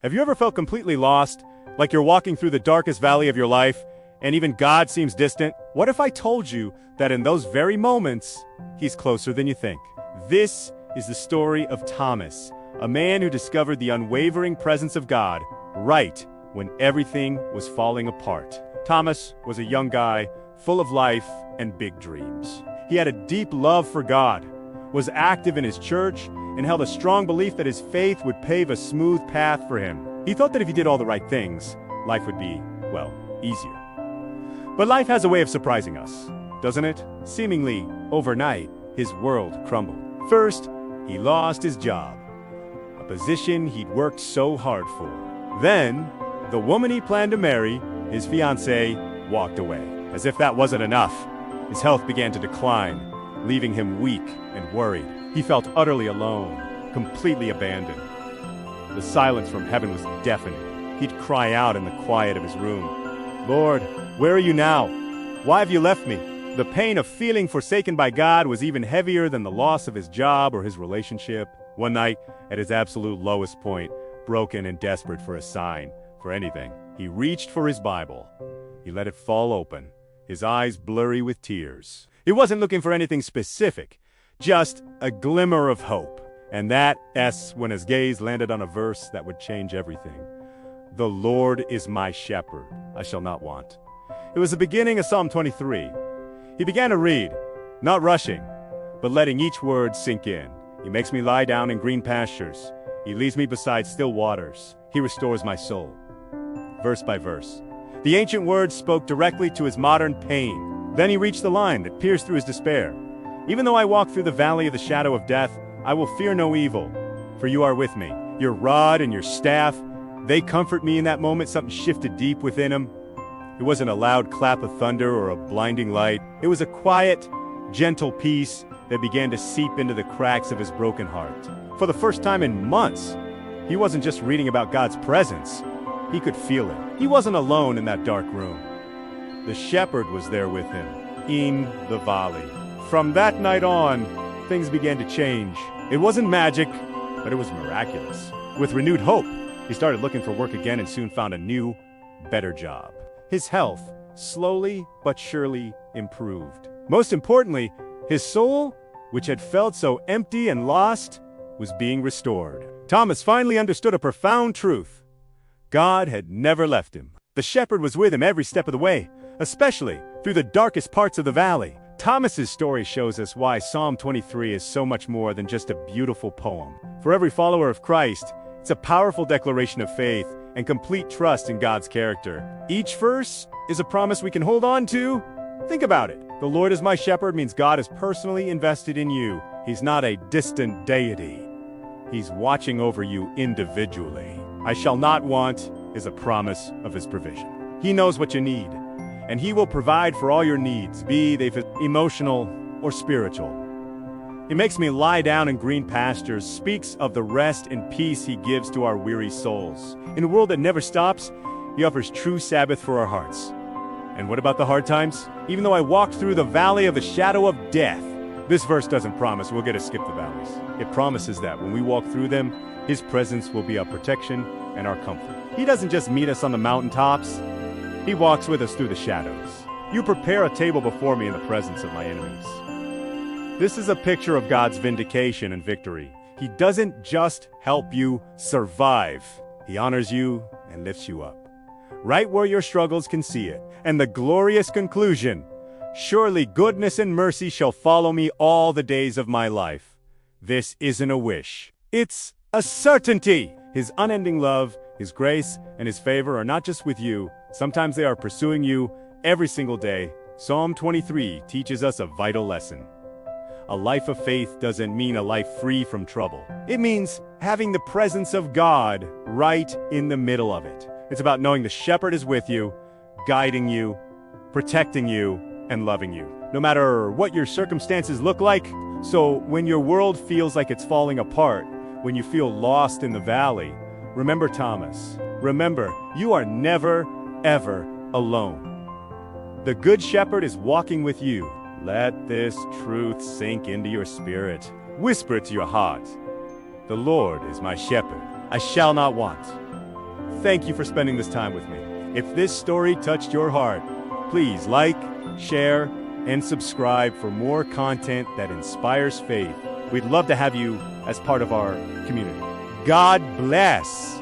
Have you ever felt completely lost, like you're walking through the darkest valley of your life, and even God seems distant? What if I told you that in those very moments, He's closer than you think? This is the story of Thomas, a man who discovered the unwavering presence of God right when everything was falling apart. Thomas was a young guy, full of life and big dreams. He had a deep love for God, was active in his church, and held a strong belief that his faith would pave a smooth path for him. He thought that if he did all the right things, life would be, well, easier. But life has a way of surprising us, doesn't it? Seemingly overnight, his world crumbled. First, he lost his job, a position he'd worked so hard for. Then, the woman he planned to marry, his fiancée, walked away. As if that wasn't enough, his health began to decline, leaving him weak and worried. He felt utterly alone, completely abandoned. The silence from heaven was deafening. He'd cry out in the quiet of his room, "Lord, where are you now? Why have you left me?" The pain of feeling forsaken by God was even heavier than the loss of his job or his relationship. One night, at his absolute lowest point, broken and desperate for a sign, for anything, he reached for his Bible. He let it fall open, his eyes blurry with tears. He wasn't looking for anything specific, just a glimmer of hope. And that's when his gaze landed on a verse that would change everything. "The Lord is my shepherd, I shall not want." It was the beginning of Psalm 23. He began to read, not rushing, but letting each word sink in. "He makes me lie down in green pastures. He leads me beside still waters. He restores my soul." Verse by verse. The ancient words spoke directly to his modern pain. Then he reached the line that pierced through his despair. "Even though I walk through the valley of the shadow of death, I will fear no evil, for you are with me. Your rod and your staff, they comfort me." In that moment, something shifted deep within him. It wasn't a loud clap of thunder or a blinding light. It was a quiet, gentle peace that began to seep into the cracks of his broken heart. For the first time in months, he wasn't just reading about God's presence. He could feel it. He wasn't alone in that dark room. The shepherd was there with him, in the valley. From that night on, things began to change. It wasn't magic, but it was miraculous. With renewed hope, he started looking for work again and soon found a new, better job. His health, slowly but surely, improved. Most importantly, his soul, which had felt so empty and lost, was being restored. Thomas finally understood a profound truth. God had never left him. The shepherd was with him every step of the way, especially through the darkest parts of the valley. Thomas's story shows us why Psalm 23 is so much more than just a beautiful poem. For every follower of Christ, it's a powerful declaration of faith and complete trust in God's character. Each verse is a promise we can hold on to. Think about it. "The Lord is my shepherd" means God is personally invested in you. He's not a distant deity. He's watching over you individually. "I shall not want" is a promise of His provision. He knows what you need, and He will provide for all your needs, be they emotional or spiritual. "He makes me lie down in green pastures" speaks of the rest and peace He gives to our weary souls. In a world that never stops, He offers true Sabbath for our hearts. And what about the hard times? "Even though I walk through the valley of the shadow of death," this verse doesn't promise we'll get to skip the valleys. It promises that when we walk through them, His presence will be our protection and our comfort. He doesn't just meet us on the mountaintops, He walks with us through the shadows. "You prepare a table before me in the presence of my enemies." This is a picture of God's vindication and victory. He doesn't just help you survive. He honors you and lifts you up, right where your struggles can see it. And the glorious conclusion, "Surely goodness and mercy shall follow me all the days of my life." This isn't a wish. It's a certainty. His unending love, His grace, and His favor are not just with you. Sometimes they are pursuing you every single day. Psalm 23 teaches us a vital lesson. A life of faith doesn't mean a life free from trouble. It means having the presence of God right in the middle of it. It's about knowing the shepherd is with you, guiding you, protecting you, and loving you, no matter what your circumstances look like. So when your world feels like it's falling apart, when you feel lost in the valley, remember Thomas. Remember, you are never, ever alone. The Good Shepherd is walking with you. Let this truth sink into your spirit. Whisper it to your heart. "The Lord is my shepherd. I shall not want." thank you for spending this time with me. If this story touched your heart, please like, share, and subscribe for more content that inspires faith. We'd love to have you as part of our community. God bless.